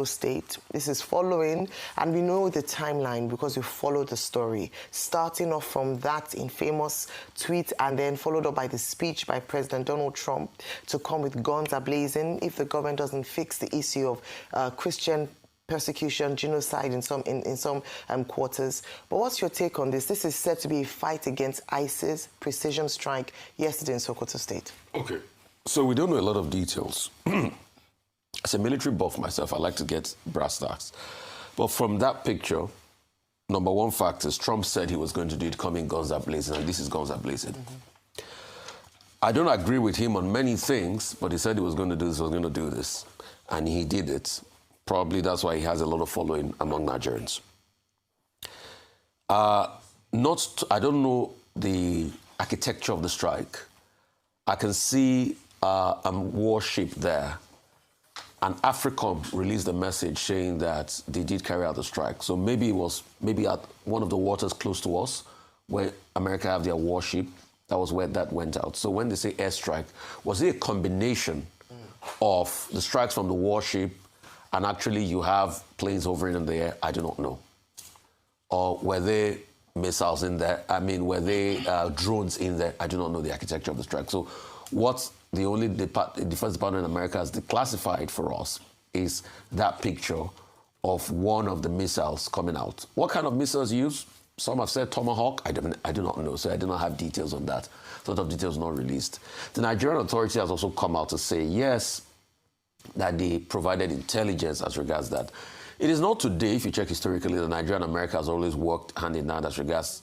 State. This is following, and we know the timeline because we followed the story, starting off from that infamous tweet and then followed up by the speech by President Donald Trump to come with guns a-blazing if the government doesn't fix the issue of Christian persecution, genocide in some quarters. But what's your take on this? This is said to be a fight against ISIS, precision strike yesterday in Sokoto State. Okay, so we don't know a lot of details. As a military buff myself, I like to get brass tacks. But from that picture, number one fact is Trump said he was going to do it coming guns a-blazing, and this is guns a-blazing. I don't agree with him on many things, but he said he was going to do this, he was going to do this. And he did it. Probably that's why he has a lot of following among Nigerians. I don't know the architecture of the strike. I can see a warship there. And AFRICOM released a message saying that they did carry out the strike. So maybe it was at one of the waters close to us, where America have their warship. That was where that went out. So when they say airstrike, was it a combination of the strikes from the warship and actually you have planes hovering in the air? I do not know. Or were there missiles in there? I mean, were there drones in there? I do not know the architecture of the strike. So what the only Defense Department in America has declassified for us is that picture of one of the missiles coming out. What kind of missiles used? Some have said Tomahawk. I do not know, so I do not have details on that. Sort of details not released. The Nigerian authority has also come out to say, yes, that they provided intelligence as regards that. It is not today, if you check historically, that Nigeria and America has always worked hand in hand as regards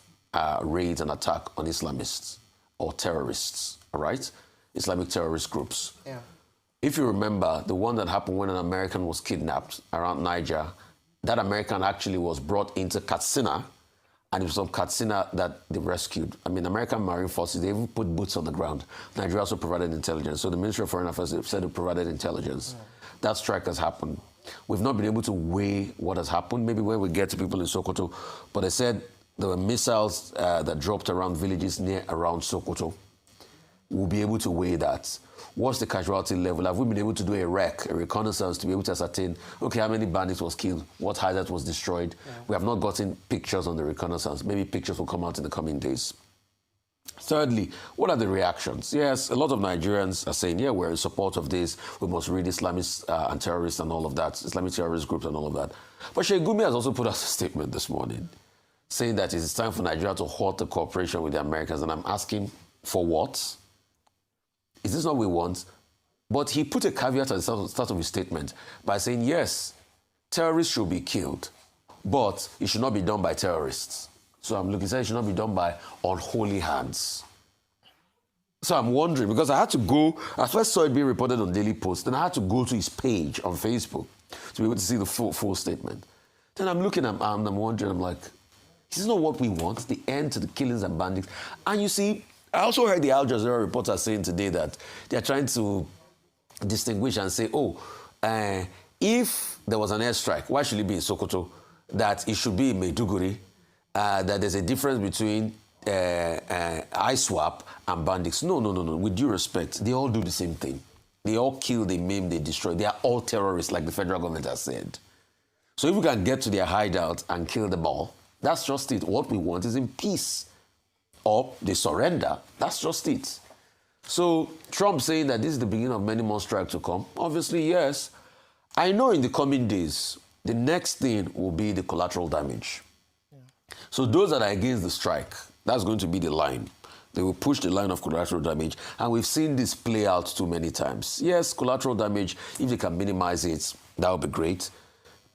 raids and attack on Islamists or terrorists, all right? Islamic terrorist groups. Yeah. If you remember, the one that happened when an American was kidnapped around Niger, that American actually was brought into Katsina, and it was from Katsina that they rescued. I mean, American Marine Forces, they even put boots on the ground. Nigeria also provided intelligence. So the Ministry of Foreign Affairs said it provided intelligence. Yeah. That strike has happened. We've not been able to weigh what has happened, maybe when we get to people in Sokoto, but they said there were missiles that dropped around villages around Sokoto. We'll be able to weigh that. What's the casualty level? Have we been able to do a reconnaissance, to be able to ascertain, okay, how many bandits was killed, what hideout was destroyed? Yeah. We have not gotten pictures on the reconnaissance. Maybe pictures will come out in the coming days. Thirdly, what are the reactions? Yes, a lot of Nigerians are saying, yeah, we're in support of this. We must read Islamists and terrorists and all of that, Islamic terrorist groups and all of that. But Sheikh Gumi has also put out a statement this morning saying that it is time for Nigeria to halt the cooperation with the Americans. And I'm asking, for what? Is this not what we want? But he put a caveat at the start of his statement by saying, yes, terrorists should be killed, but it should not be done by terrorists. So I'm looking at it should not be done by unholy hands. So I'm wondering, because I had to go, I first saw it being reported on Daily Post, then I had to go to his page on Facebook to be able to see the full statement. Then I'm looking and I'm wondering, I'm like, this is not what we want, the end to the killings and bandits. And you see, I also heard the Al Jazeera reporter saying today that they're trying to distinguish and say, if there was an airstrike, why should it be in Sokoto? That it should be in Maiduguri, that there's a difference between ISWAP and bandits. No. With due respect, they all do the same thing. They all kill, they maim, they destroy. They are all terrorists, like the federal government has said. So if we can get to their hideout and kill them all, that's just it. What we want is in peace. Or they surrender. That's just it. So Trump saying that this is the beginning of many more strikes to come. Obviously, yes. I know in the coming days, the next thing will be the collateral damage. Yeah. So those that are against the strike, that's going to be the line. They will push the line of collateral damage. And we've seen this play out too many times. Yes, collateral damage, if they can minimize it, that would be great.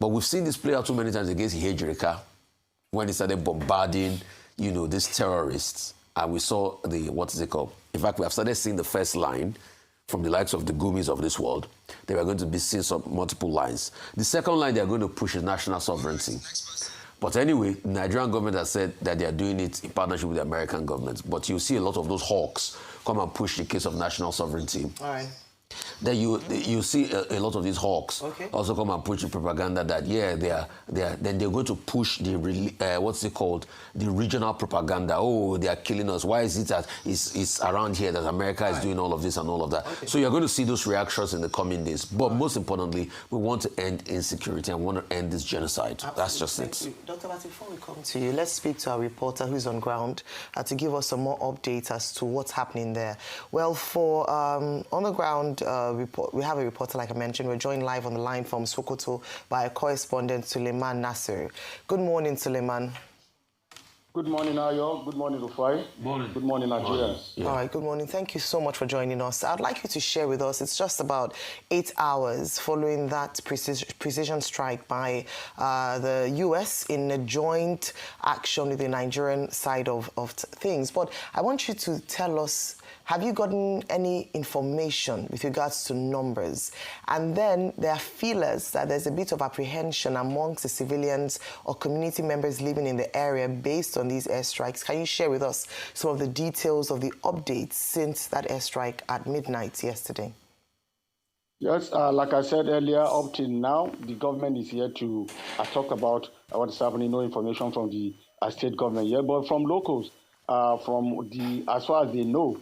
But we've seen this play out too many times against Hejreka, when they started bombarding these terrorists, and we saw what is it called? In fact, we have started seeing the first line from the likes of the Gumis of this world. They were going to be seeing some multiple lines. The second line they are going to push is national sovereignty. But anyway, the Nigerian government has said that they are doing it in partnership with the American government. But you see a lot of those hawks come and push the case of national sovereignty. All right. then you see a lot of these hawks also come and push the propaganda that then they're going to push the what's it called, the regional propaganda. Oh, they are killing us. Why is it that it's around here that America is doing all of this and all of that? So you're going to see those reactions in the coming days. But most importantly, we want to end insecurity and we want to end this genocide. Absolutely. That's just it. Dr. Abati, before we come to you, let's speak to our reporter who's on ground to give us some more updates as to what's happening there. Well, for on the ground report, we have a reporter, like I mentioned. We're joined live on the line from Sokoto by a correspondent, Suleiman Nasser. Good morning, Suleiman. Good morning, Ayo. Good morning, Rufai. Morning. Good morning, Nigerians. Yeah. All right, good morning. Thank you so much for joining us. I'd like you to share with us, it's just about 8 hours following that precision strike by the U.S. in a joint action with the Nigerian side of things. But I want you to tell us, have you gotten any information with regards to numbers? And then there are feelers that there's a bit of apprehension amongst the civilians or community members living in the area based on these airstrikes. Can you share with us some of the details of the updates since that airstrike at midnight yesterday? Yes, like I said earlier, up till now, the government is here to talk about what is happening. No information from the state government yet, but from locals, as far as they know,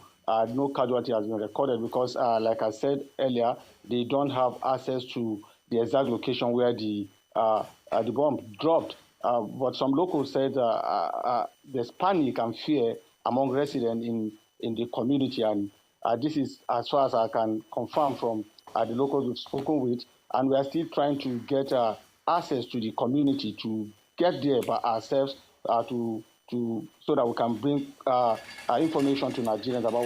no casualty has been recorded because, like I said earlier, they don't have access to the exact location where the bomb dropped. But some locals said there's panic and fear among residents in the community, and this is as far as I can confirm from the locals we've spoken with. And we are still trying to get access to the community to get there by ourselves so that we can bring information to Nigerians about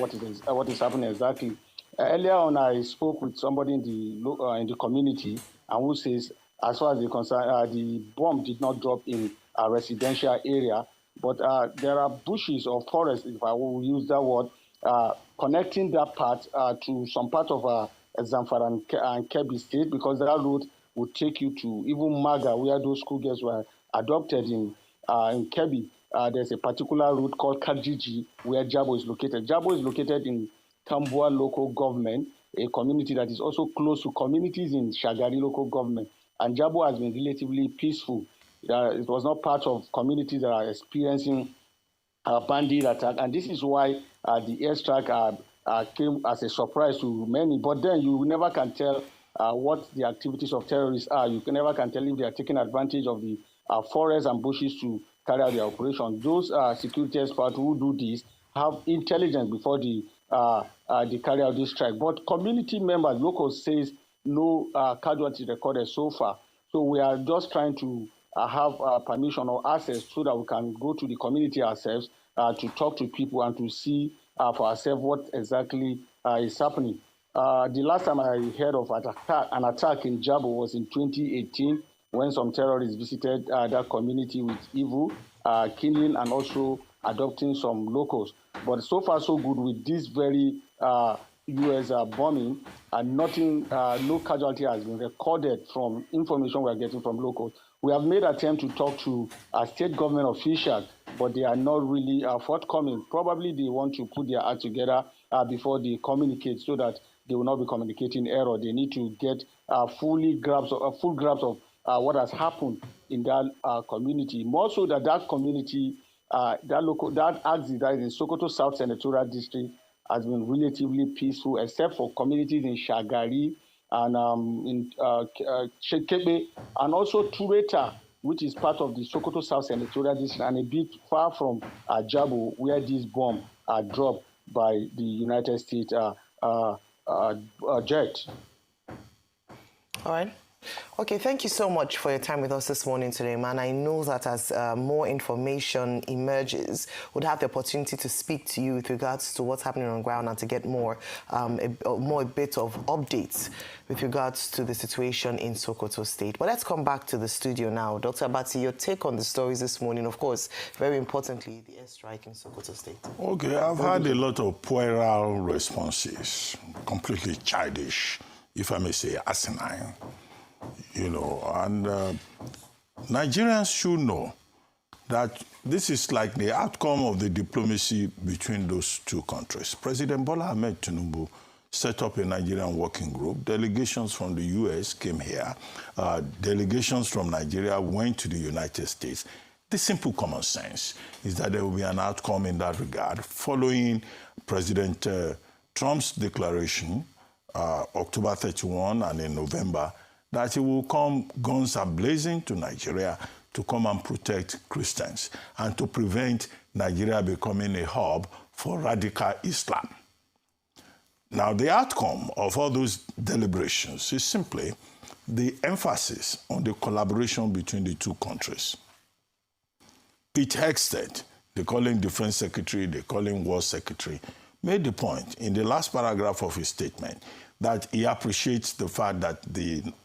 what is happening exactly. Earlier on, I spoke with somebody in the community, and who says, as far as they're concerned, the bomb did not drop in a residential area, but there are bushes or forests, if I will use that word, connecting that part to some part of Zamfara and Kebbi State, because that route would take you to even Maga, where those schoolgirls were adopted in Kebbi. There's a particular route called Kajiji where Jabo is located. Jabo is located in Tambua local government, a community that is also close to communities in Shagari local government. And Jabo has been relatively peaceful. It was not part of communities that are experiencing bandit attack. And this is why the airstrike came as a surprise to many. But then you never can tell what the activities of terrorists are. You never can tell if they are taking advantage of the forests and bushes to carry out their operation. Those security experts who do this have intelligence before they carry out this strike. But community members, locals, says no casualty recorded so far. So we are just trying to have permission or access so that we can go to the community ourselves to talk to people and to see for ourselves what exactly is happening. The last time I heard of an attack in Jabo was in 2018, when some terrorists visited that community with evil, killing and also adopting some locals. But so far so good with this very U.S. bombing, and no casualty has been recorded from information we are getting from locals. We have made attempt to talk to state government officials, but they are not really forthcoming. Probably they want to put their act together before they communicate, so that they will not be communicating error. They need to get full grasp of what has happened in that community. More so that community, that axis that is in Sokoto South Senatorial District has been relatively peaceful, except for communities in Shagari and in Shekebe, and also Tureta, which is part of the Sokoto South Senatorial District, and a bit far from Jabo, where this bomb dropped by the United States jet. All right. Okay, thank you so much for your time with us this morning today, man. I know that as more information emerges, we'll have the opportunity to speak to you with regards to what's happening on the ground and to get more a bit of updates with regards to the situation in Sokoto State. But let's come back to the studio now. Dr. Abati, your take on the stories this morning, of course, very importantly, the airstrike in Sokoto State. Okay, I've had a lot of puerile responses, completely childish, if I may say, asinine. You know, and Nigerians should know that this is like the outcome of the diplomacy between those two countries. President Bola Ahmed Tinubu set up a Nigerian working group. Delegations from the US came here. Delegations from Nigeria went to the United States. The simple common sense is that there will be an outcome in that regard following President Trump's declaration, October 31 and in November, that he will come guns a-blazing to Nigeria to come and protect Christians and to prevent Nigeria becoming a hub for radical Islam. Now, the outcome of all those deliberations is simply the emphasis on the collaboration between the two countries. Pete Hegseth, they call him Defense Secretary, they call him War Secretary, made the point in the last paragraph of his statement that he appreciates the fact that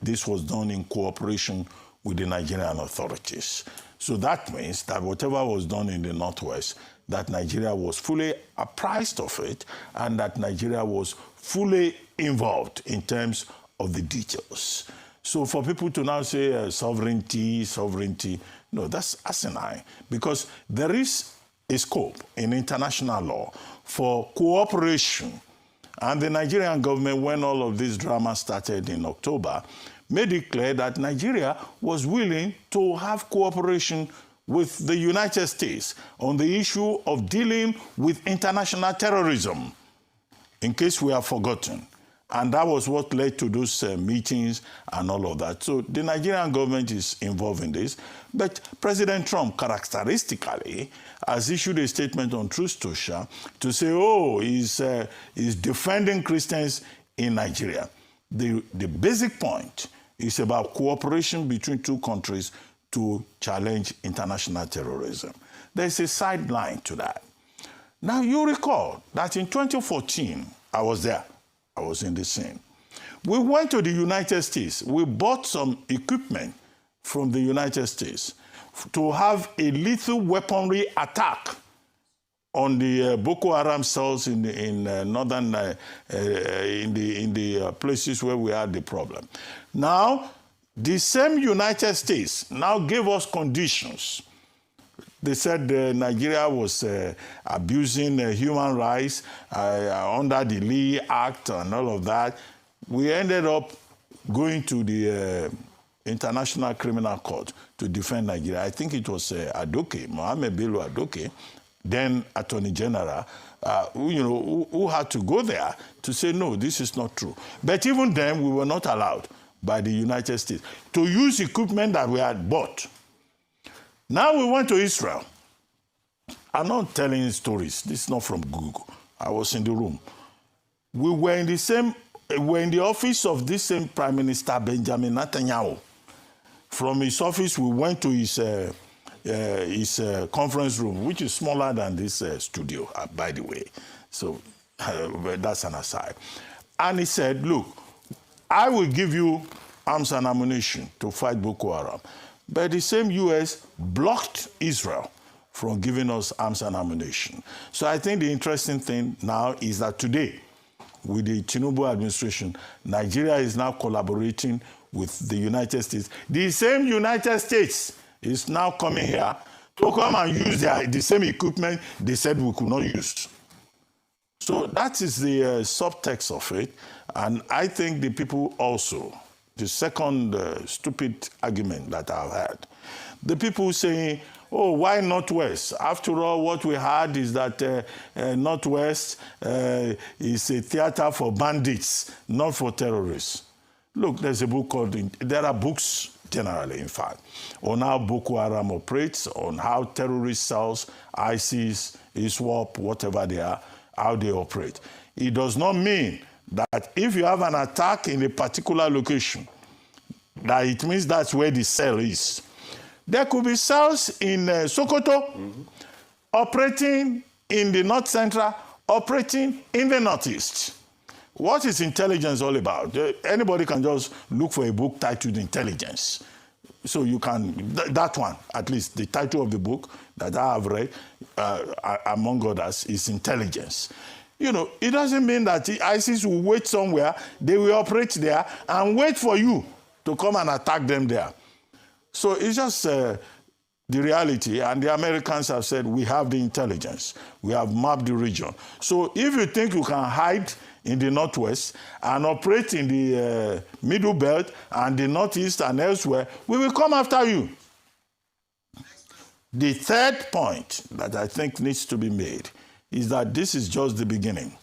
this was done in cooperation with the Nigerian authorities. So that means that whatever was done in the Northwest, that Nigeria was fully apprised of it and that Nigeria was fully involved in terms of the details. So for people to now say sovereignty, no, that's asinine, because there is a scope in international law for cooperation. And the Nigerian government, when all of this drama started in October, made it clear that Nigeria was willing to have cooperation with the United States on the issue of dealing with international terrorism, in case we have forgotten. And that was what led to those meetings and all of that. So the Nigerian government is involved in this. But President Trump, characteristically, has issued a statement on Truth Social to say, oh, he's defending Christians in Nigeria. The basic point is about cooperation between two countries to challenge international terrorism. There's a sideline to that. Now, you recall that in 2014, I was there. I was in the scene. We went to the United States. We bought some equipment from the United States to have a lethal weaponry attack on the Boko Haram cells in northern, in the places where we had the problem. Now, the same United States now gave us conditions. They said Nigeria was abusing human rights under the Lee Act and all of that. We ended up going to the International Criminal Court to defend Nigeria. I think it was Adoke, Mohamed Bello Adoke, then Attorney General, who had to go there to say, no, this is not true. But even then, we were not allowed by the United States to use equipment that we had bought. Now we went to Israel. I'm not telling stories. This is not from Google. I was in the room. We were in the office of this same Prime Minister Benjamin Netanyahu. From his office, we went to his conference room, which is smaller than this studio, by the way. So that's an aside. And he said, look, I will give you arms and ammunition to fight Boko Haram. But the same U.S. blocked Israel from giving us arms and ammunition. So I think the interesting thing now is that today, with the Tinubu administration, Nigeria is now collaborating with the United States. The same United States is now coming here to come and use the same equipment they said we could not use. So that is the subtext of it. And I think the people also, the second stupid argument that I've had, the people saying, oh, why Northwest? After all, what we had is that Northwest is a theater for bandits, not for terrorists. Look, there's a book called, there are books generally, in fact, on how Boko Haram operates, on how terrorist cells, ISIS, ISWAP, whatever they are, how they operate. It does not mean that if you have an attack in a particular location, that it means that's where the cell is. There could be cells in Sokoto, operating in the North Central, operating in the Northeast. What is intelligence all about? Anybody can just look for a book titled Intelligence. So you can, that one, at least the title of the book that I have read, among others, is Intelligence. You know, it doesn't mean that the ISIS will wait somewhere, they will operate there and wait for you to come and attack them there. So it's just the reality, and the Americans have said, we have the intelligence. We have mapped the region. So if you think you can hide in the Northwest and operate in the Middle Belt and the Northeast and elsewhere, we will come after you. The third point that I think needs to be made is that this is just the beginning.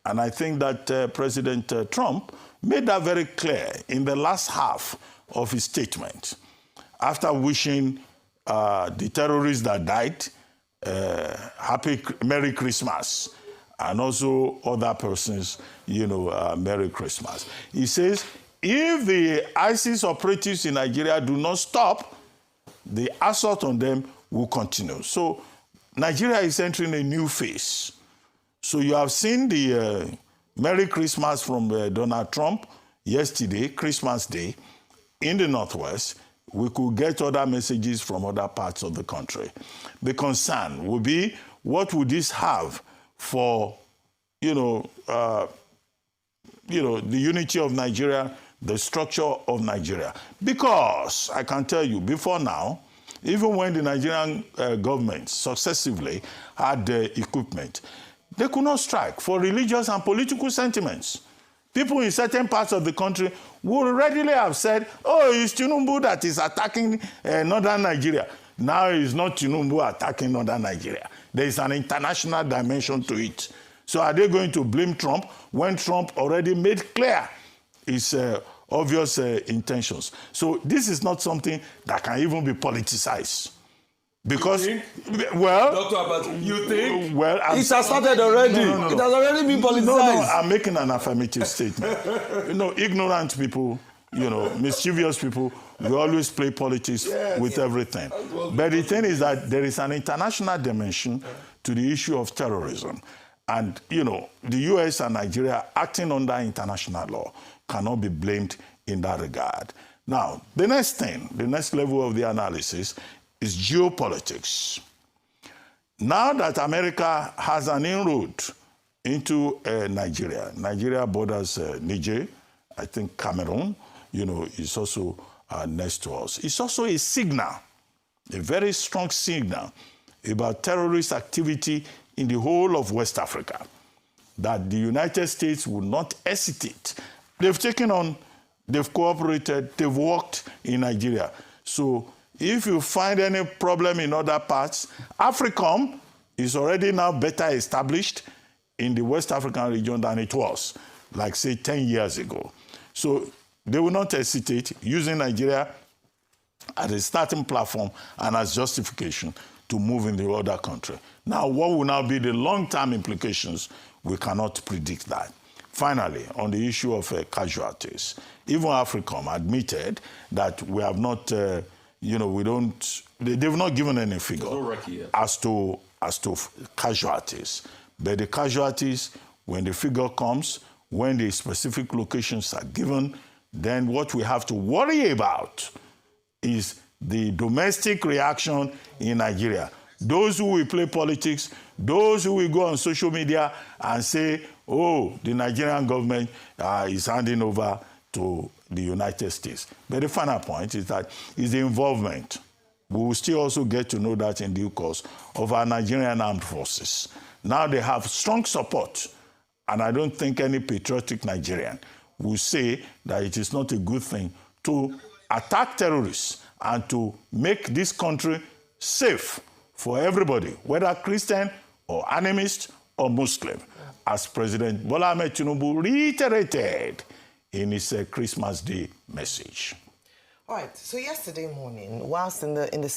And I think that President Trump made that very clear in the last half of his statement, after wishing the terrorists that died Merry Christmas, and also other persons, Merry Christmas. He says, if the ISIS operatives in Nigeria do not stop, the assault on them will continue. So Nigeria is entering a new phase. So you have seen the Merry Christmas from Donald Trump yesterday, Christmas Day, in the Northwest. We could get other messages from other parts of the country. The concern will be, what would this have for, the unity of Nigeria, the structure of Nigeria? Because I can tell you, before now, even when the Nigerian government successively had equipment, they could not strike for religious and political sentiments. People in certain parts of the country would readily have said, oh, it's Tinubu that is attacking northern Nigeria. Now it's not Tinubu attacking northern Nigeria. There is an international dimension to it. So are they going to blame Trump when Trump already made clear his obvious intentions? So this is not something that can even be politicized. Because, well, Dr. Abati, you think? Well, it has started already. No. It has already been politicized. No, I'm making an affirmative statement. Ignorant people, mischievous people, we always play politics with everything. But the thing is that there is an international dimension to the issue of terrorism. And, the US and Nigeria acting under international law cannot be blamed in that regard. Now, the next level of the analysis is geopolitics. Now that America has an inroad into Nigeria borders Niger, I think Cameroon, is also next to us. It's also a signal, a very strong signal about terrorist activity in the whole of West Africa, that the United States will not hesitate. They've cooperated, they've worked in Nigeria. So if you find any problem in other parts, AFRICOM is already now better established in the West African region than it was, like, say, 10 years ago. So they will not hesitate using Nigeria as a starting platform and as justification to move in the other country. Now, what will now be the long-term implications? We cannot predict that. Finally, on the issue of casualties, even AFRICOM admitted that we have not... they've not given any figure as to casualties. But the casualties, when the figure comes, when the specific locations are given, then what we have to worry about is the domestic reaction in Nigeria. Those who will play politics, those who will go on social media and say, oh, the Nigerian government is handing over to the United States. But the final point is that is the involvement. We will still also get to know that in due course of our Nigerian armed forces. Now they have strong support, and I don't think any patriotic Nigerian will say that it is not a good thing to attack terrorists and to make this country safe for everybody, whether Christian or animist or Muslim, as President Bola Ahmed Tinubu reiterated in his Christmas Day message. All right, so yesterday morning, whilst in the